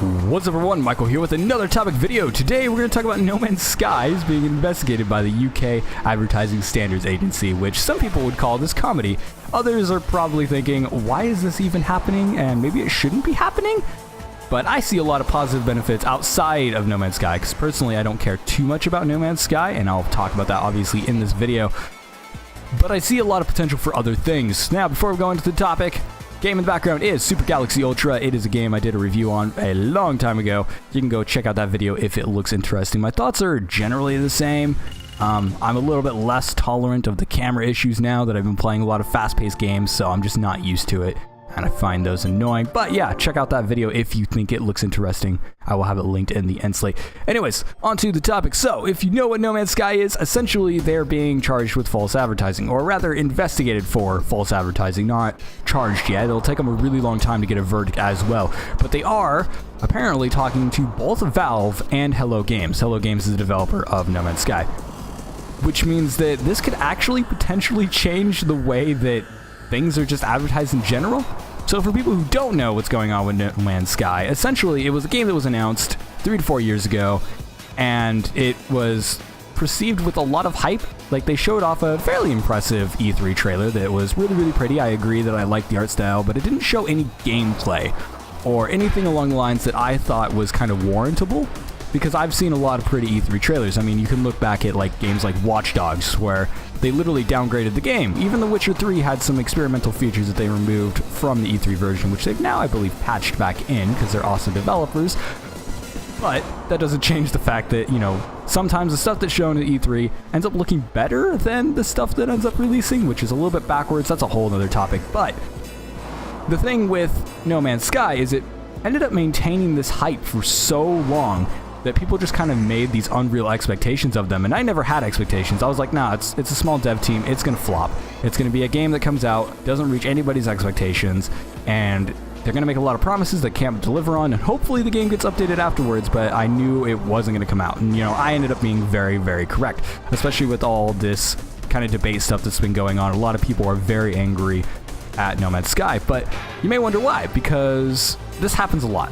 What's up everyone, Michael here with another topic video. Today we're going to talk about No Man's Sky being investigated by the UK Advertising Standards Agency, which some people would call this comedy. Others are probably thinking, why is this even happening, and maybe it shouldn't be happening? But I see a lot of positive benefits outside of No Man's Sky, because personally I don't care too much about No Man's Sky, and I'll talk about that obviously in this video. But I see a lot of potential for other things. Now, before we go into the topic, game in the background is Super Galaxy Ultra. It is a game I did a review on a long time ago. You can go check out that video if it looks interesting. My thoughts are generally the same. I'm a little bit less tolerant of the camera issues now that I've been playing a lot of fast-paced games, so I'm just not used to it, and I find those annoying. But yeah, check out that video if you think it looks interesting. I will have it linked in the end slate. Anyways, on to the topic. So, if you know what No Man's Sky is, essentially they're being charged with false advertising, or rather investigated for false advertising, not charged yet. It'll take them a really long time to get a verdict as well. But they are apparently talking to both Valve and Hello Games. Hello Games is the developer of No Man's Sky, which means that this could actually potentially change the way that things are just advertised in general. So for people who don't know what's going on with No Man's Sky, essentially it was a game that was announced 3 to 4 years ago, and it was perceived with a lot of hype. Like, they showed off a fairly impressive E3 trailer that was really, really pretty. I agree that I liked the art style, but it didn't show any gameplay or anything along the lines that I thought was kind of warrantable. Because I've seen a lot of pretty E3 trailers. I mean, you can look back at like games like Watch Dogs, where they literally downgraded the game. Even The Witcher 3 had some experimental features that they removed from the E3 version, which they've now, I believe, patched back in because they're awesome developers. But that doesn't change the fact that, you know, sometimes the stuff that's shown at E3 ends up looking better than the stuff that ends up releasing, which is a little bit backwards. That's a whole other topic. But the thing with No Man's Sky is it ended up maintaining this hype for so long that people just kind of made these unreal expectations of them. And I never had expectations. I was like, nah, it's a small dev team. It's going to flop. It's going to be a game that comes out, doesn't reach anybody's expectations, and they're going to make a lot of promises that can't deliver on, and hopefully the game gets updated afterwards, but I knew it wasn't going to come out. And, you know, I ended up being very, very correct, especially with all this kind of debate stuff that's been going on. A lot of people are very angry at No Man's Sky, but you may wonder why, because this happens a lot.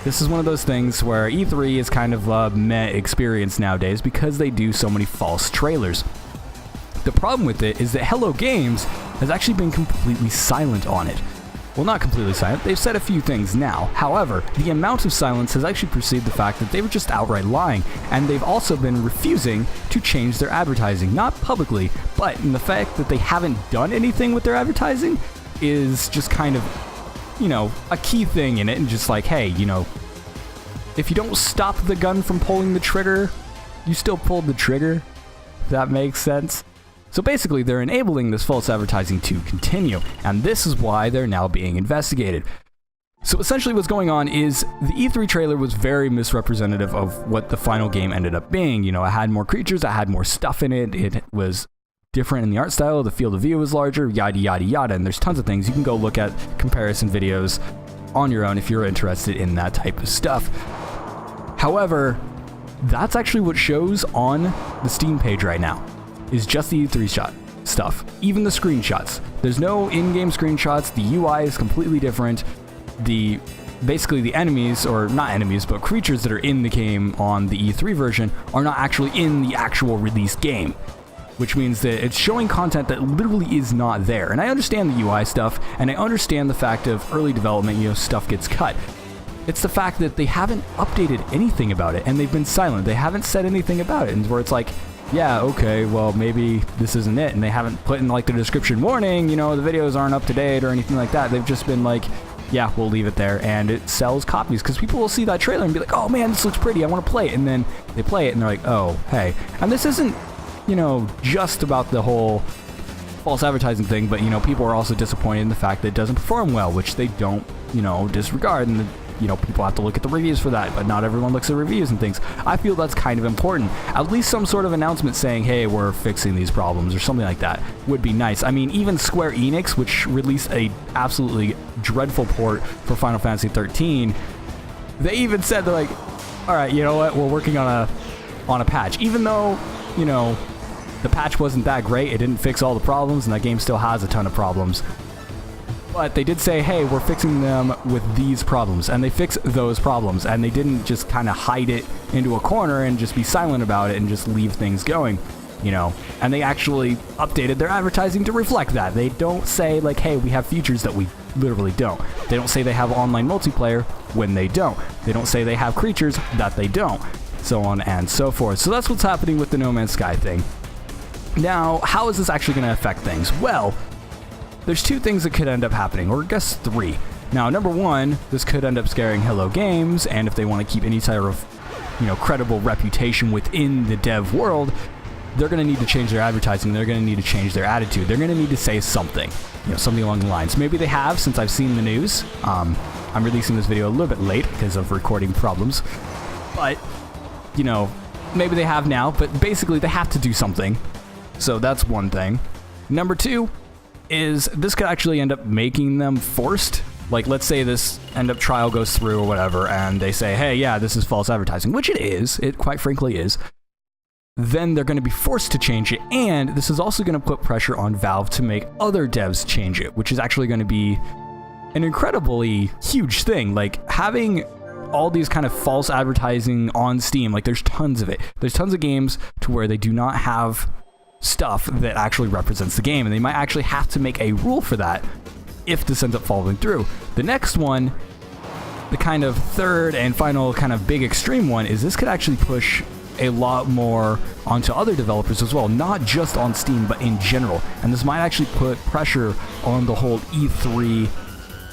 This is one of those things where E3 is kind of a meh experience nowadays because they do so many false trailers. The problem with it is that Hello Games has actually been completely silent on it. Well, not completely silent, they've said a few things now. However, the amount of silence has actually preceded the fact that they were just outright lying, and they've also been refusing to change their advertising. Not publicly, but in the fact that they haven't done anything with their advertising is just kind of, you know, a key thing in it, and just like, hey, you know, if you don't stop the gun from pulling the trigger, you still pulled the trigger, if that makes sense. So basically, they're enabling this false advertising to continue, and this is why they're now being investigated. So essentially what's going on is the E3 trailer was very misrepresentative of what the final game ended up being. You know, it had more creatures, it had more stuff in it, it was different in the art style, the field of view was larger, yada yada yada, and there's tons of things. You can go look at comparison videos on your own if you're interested in that type of stuff. However, that's actually what shows on the Steam page right now, is just the E3 shot stuff, even the screenshots. There's no in-game screenshots, the UI is completely different, basically the enemies, or not enemies, but creatures that are in the game on the E3 version are not actually in the actual release game, which means that it's showing content that literally is not there. And I understand the UI stuff, and I understand the fact of early development, you know, stuff gets cut. It's the fact that they haven't updated anything about it, and they've been silent. They haven't said anything about it, and where it's like, yeah, okay, well, maybe this isn't it, and they haven't put in, like, the description warning, you know, the videos aren't up to date or anything like that. They've just been like, yeah, we'll leave it there, and it sells copies, because people will see that trailer and be like, oh man, this looks pretty, I want to play it, and then they play it, and they're like, oh, hey. And this isn't, you know, just about the whole false advertising thing, but, you know, people are also disappointed in the fact that it doesn't perform well, which they don't, you know, disregard, and you know, people have to look at the reviews for that, but not everyone looks at reviews and things. I feel that's kind of important. At least some sort of announcement saying, hey, we're fixing these problems, or something like that would be nice. I mean, even Square Enix, which released a absolutely dreadful port for Final Fantasy 13, they even said, they're like, all right, you know what, we're working on a patch. Even though, you know, the patch wasn't that great, it didn't fix all the problems, and that game still has a ton of problems. But they did say, hey, we're fixing them with these problems, and they fixed those problems, and they didn't just kind of hide it into a corner and just be silent about it and just leave things going, you know. And they actually updated their advertising to reflect that. They don't say, like, hey, we have features that we literally don't. They don't say they have online multiplayer when they don't. They don't say they have creatures that they don't, so on and so forth. So that's what's happening with the No Man's Sky thing. Now, how is this actually going to affect things? Well, there's two things that could end up happening, or I guess three. Now, number one, this could end up scaring Hello Games, and if they want to keep any type of, you know, credible reputation within the dev world, they're going to need to change their advertising. They're going to need to change their attitude. They're going to need to say something, you know, something along the lines. Maybe they have, since I've seen the news. I'm releasing this video a little bit late because of recording problems, but, you know, maybe they have now, but basically they have to do something. So that's one thing. Number two is this could actually end up making them forced. Like, let's say this end up trial goes through or whatever, and they say, hey, yeah, this is false advertising, which it is. It quite frankly is. Then they're going to be forced to change it, and this is also going to put pressure on Valve to make other devs change it, which is actually going to be an incredibly huge thing. Like, having all these kind of false advertising on Steam, like, there's tons of it. There's tons of games to where they do not have stuff that actually represents the game, and they might actually have to make a rule for that if this ends up following through. The next one, the kind of third and final kind of big extreme one, is this could actually push a lot more onto other developers as well, not just on Steam, but in general. And this might actually put pressure on the whole E3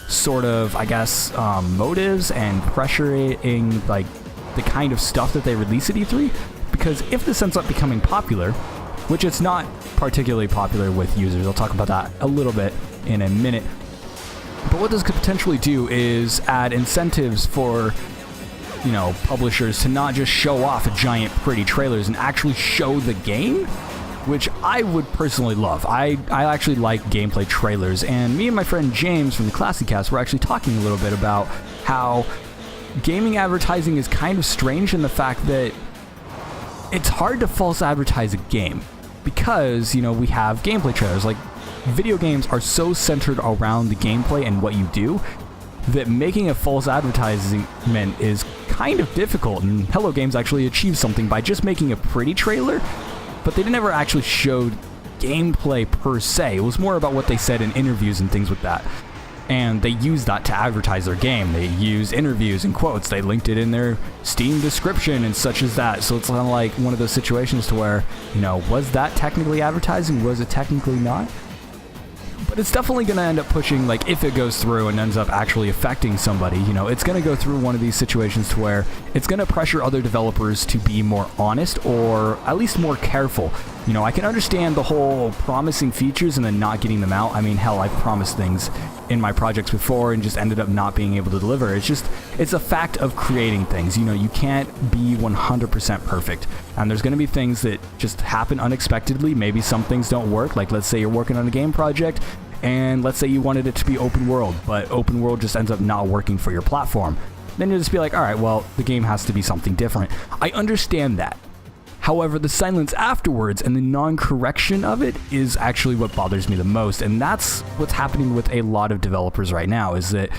sort of, I guess, motives and pressuring, like, the kind of stuff that they release at E3. Because if this ends up becoming popular, which it's not particularly popular with users. I'll talk about that a little bit in a minute. But what this could potentially do is add incentives for, you know, publishers to not just show off giant pretty trailers and actually show the game, which I would personally love. I actually like gameplay trailers, and me and my friend James from the Classic Cast were actually talking a little bit about how gaming advertising is kind of strange in the fact that it's hard to false advertise a game because, you know, we have gameplay trailers. Like, video games are so centered around the gameplay and what you do that making a false advertisement is kind of difficult. And Hello Games actually achieved something by just making a pretty trailer, but they never actually showed gameplay per se. It was more about what they said in interviews and things with that. And they used that to advertise their game. They used interviews and quotes. They linked it in their Steam description and such as that. So it's kind of like one of those situations to where, you know, was that technically advertising? Was it technically not? But it's definitely going to end up pushing, like, if it goes through and ends up actually affecting somebody, you know, it's going to go through one of these situations to where it's going to pressure other developers to be more honest or at least more careful. You know, I can understand the whole promising features and then not getting them out. I mean, hell, I've promised things in my projects before and just ended up not being able to deliver. It's a fact of creating things. You know, you can't be 100% perfect. And there's going to be things that just happen unexpectedly. Maybe some things don't work. Like, let's say you're working on a game project and let's say you wanted it to be open world, but open world just ends up not working for your platform. Then you'll just be like, all right, well, the game has to be something different. I understand that. However, the silence afterwards and the non-correction of it is actually what bothers me the most. And that's what's happening with a lot of developers right now, is that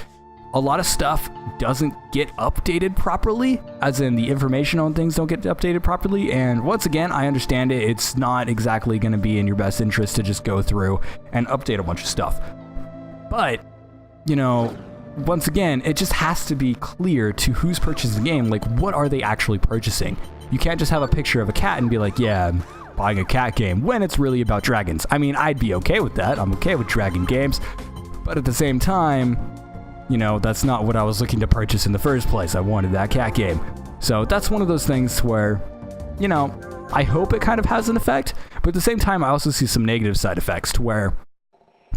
a lot of stuff doesn't get updated properly, as in the information on things don't get updated properly. And once again, I understand it. It's not exactly going to be in your best interest to just go through and update a bunch of stuff. But, you know, once again, it just has to be clear to who's purchasing the game. Like, what are they actually purchasing? You can't just have a picture of a cat and be like, yeah, I'm buying a cat game, when it's really about dragons. I mean, I'd be okay with that. I'm okay with dragon games. But at the same time, you know, that's not what I was looking to purchase in the first place. I wanted that cat game. So that's one of those things where, you know, I hope it kind of has an effect. But at the same time, I also see some negative side effects to where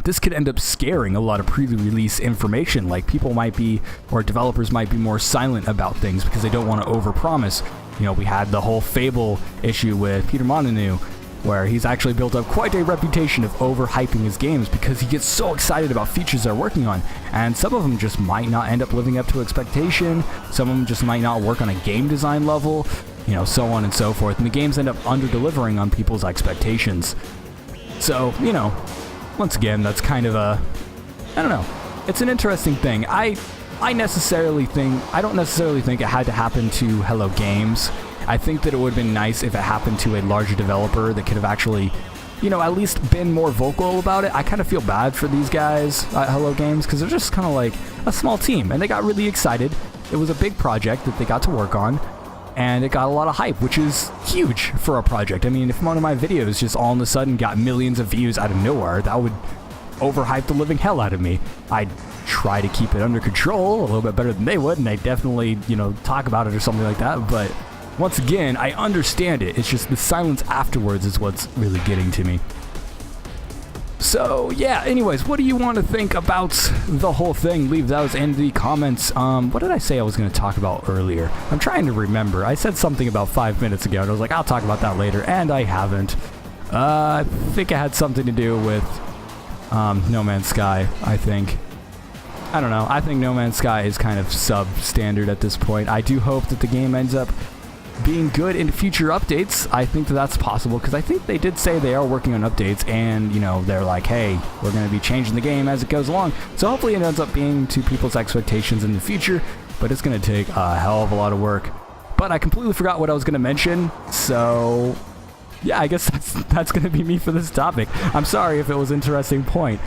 this could end up scaring a lot of pre-release information. Like, people might be, or developers might be more silent about things because they don't want to overpromise. You know, we had the whole Fable issue with Peter Molyneux, where he's actually built up quite a reputation of overhyping his games because he gets so excited about features they're working on. And some of them just might not end up living up to expectation. Some of them just might not work on a game design level, you know, so on and so forth. And the games end up under-delivering on people's expectations. So, you know, once again, that's kind of a I don't know. It's an interesting thing. I don't necessarily think it had to happen to Hello Games. I think that it would have been nice if it happened to a larger developer that could have actually, you know, at least been more vocal about it. I kind of feel bad for these guys at Hello Games because they're just kind of like a small team and they got really excited. It was a big project that they got to work on and it got a lot of hype, which is huge for a project. I mean, if one of my videos just all of a sudden got millions of views out of nowhere, that would overhype the living hell out of me. I'd try to keep it under control a little bit better than they would, and I definitely, you know, talk about it or something like that, but once again, I understand it. It's just the silence afterwards is what's really getting to me. So, yeah, anyways, what do you want to think about the whole thing? Leave those in the comments. What did I say I was going to talk about earlier? I'm trying to remember. I said something about 5 minutes ago, and I was like, I'll talk about that later, and I haven't. I think it had something to do with No Man's Sky, I think. I don't know. I think No Man's Sky is kind of substandard at this point. I do hope that the game ends up being good in future updates. I think that that's possible because I think they did say they are working on updates and, you know, they're like, hey, we're going to be changing the game as it goes along. So hopefully it ends up being to people's expectations in the future, but it's going to take a hell of a lot of work. But I completely forgot what I was going to mention, so yeah, I guess that's going to be me for this topic. I'm sorry if it was an interesting point.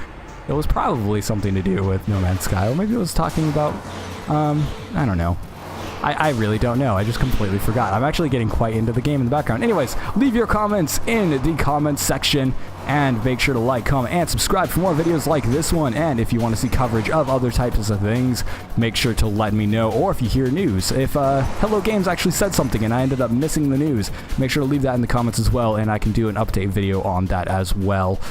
It was probably something to do with No Man's Sky, or maybe it was talking about, I don't know. I really don't know. I just completely forgot. I'm actually getting quite into the game in the background. Anyways, leave your comments in the comments section and make sure to like, comment, and subscribe for more videos like this one. And if you want to see coverage of other types of things, make sure to let me know. Or if you hear news, if Hello Games actually said something and I ended up missing the news, make sure to leave that in the comments as well, and I can do an update video on that as well.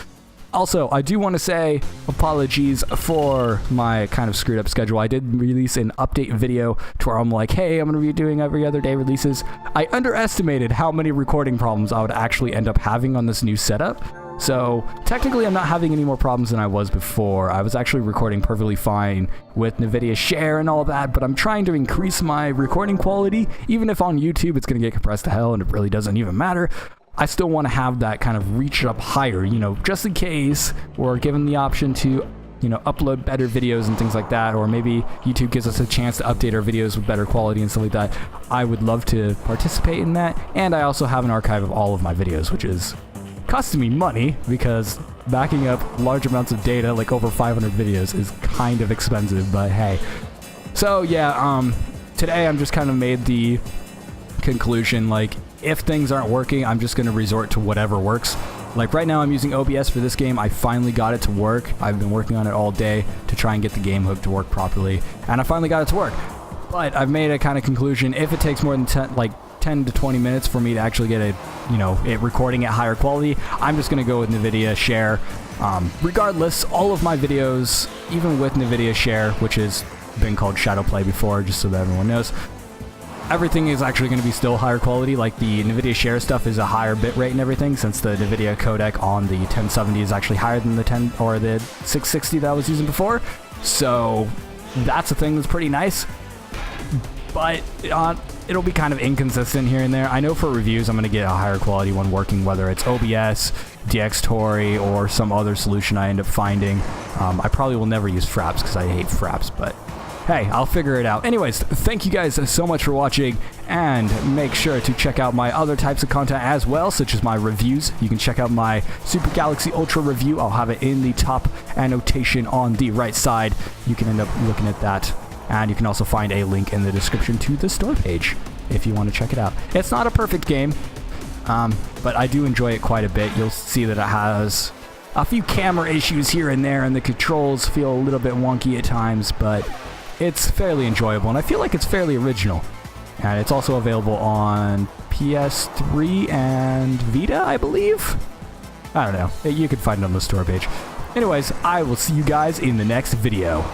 Also, I do want to say apologies for my kind of screwed up schedule. I did release an update video to where I'm like, hey, I'm going to be doing every other day releases. I underestimated how many recording problems I would actually end up having on this new setup. So technically I'm not having any more problems than I was before. I was actually recording perfectly fine with NVIDIA Share and all that, but I'm trying to increase my recording quality. Even if on YouTube it's going to get compressed to hell and it really doesn't even matter, I still want to have that kind of reach up higher, you know, just in case we're given the option to, you know, upload better videos and things like that, or maybe YouTube gives us a chance to update our videos with better quality and stuff like that. I would love to participate in that, and I also have an archive of all of my videos, which is costing me money because backing up large amounts of data, like over 500 videos, is kind of expensive, but hey. So yeah, today I'm just kind of made the conclusion, like, if things aren't working, I'm just going to resort to whatever works. Like right now I'm using OBS for this game. I finally got it to work. I've been working on it all day to try and get the game hook to work properly, and I finally got it to work. But I've made a kind of conclusion, if it takes more than 10 to 20 minutes for me to actually get it, you know, it recording at higher quality, I'm just going to go with NVIDIA Share. Regardless, all of my videos, even with NVIDIA Share, which has been called Shadowplay before, just so that everyone knows, everything is actually going to be still higher quality. Like the NVIDIA Share stuff is a higher bitrate and everything, since the NVIDIA codec on the 1070 is actually higher than the 660 that I was using before. So that's a thing that's pretty nice. But it'll be kind of inconsistent here and there. I know for reviews I'm going to get a higher quality one working, whether it's OBS, DxTory, or some other solution I end up finding. I probably will never use Fraps because I hate Fraps, but hey, I'll figure it out. Anyways, thank you guys so much for watching, and make sure to check out my other types of content as well, such as my reviews. You can check out my Super Galaxy Ultra review. I'll have it in the top annotation on the right side. You can end up looking at that, and you can also find a link in the description to the store page if you want to check it out. It's not a perfect game, but I do enjoy it quite a bit. You'll see that it has a few camera issues here and there, and the controls feel a little bit wonky at times, but it's fairly enjoyable, and I feel like it's fairly original. And it's also available on PS3 and Vita, I believe? I don't know. You can find it on the store page. Anyways, I will see you guys in the next video.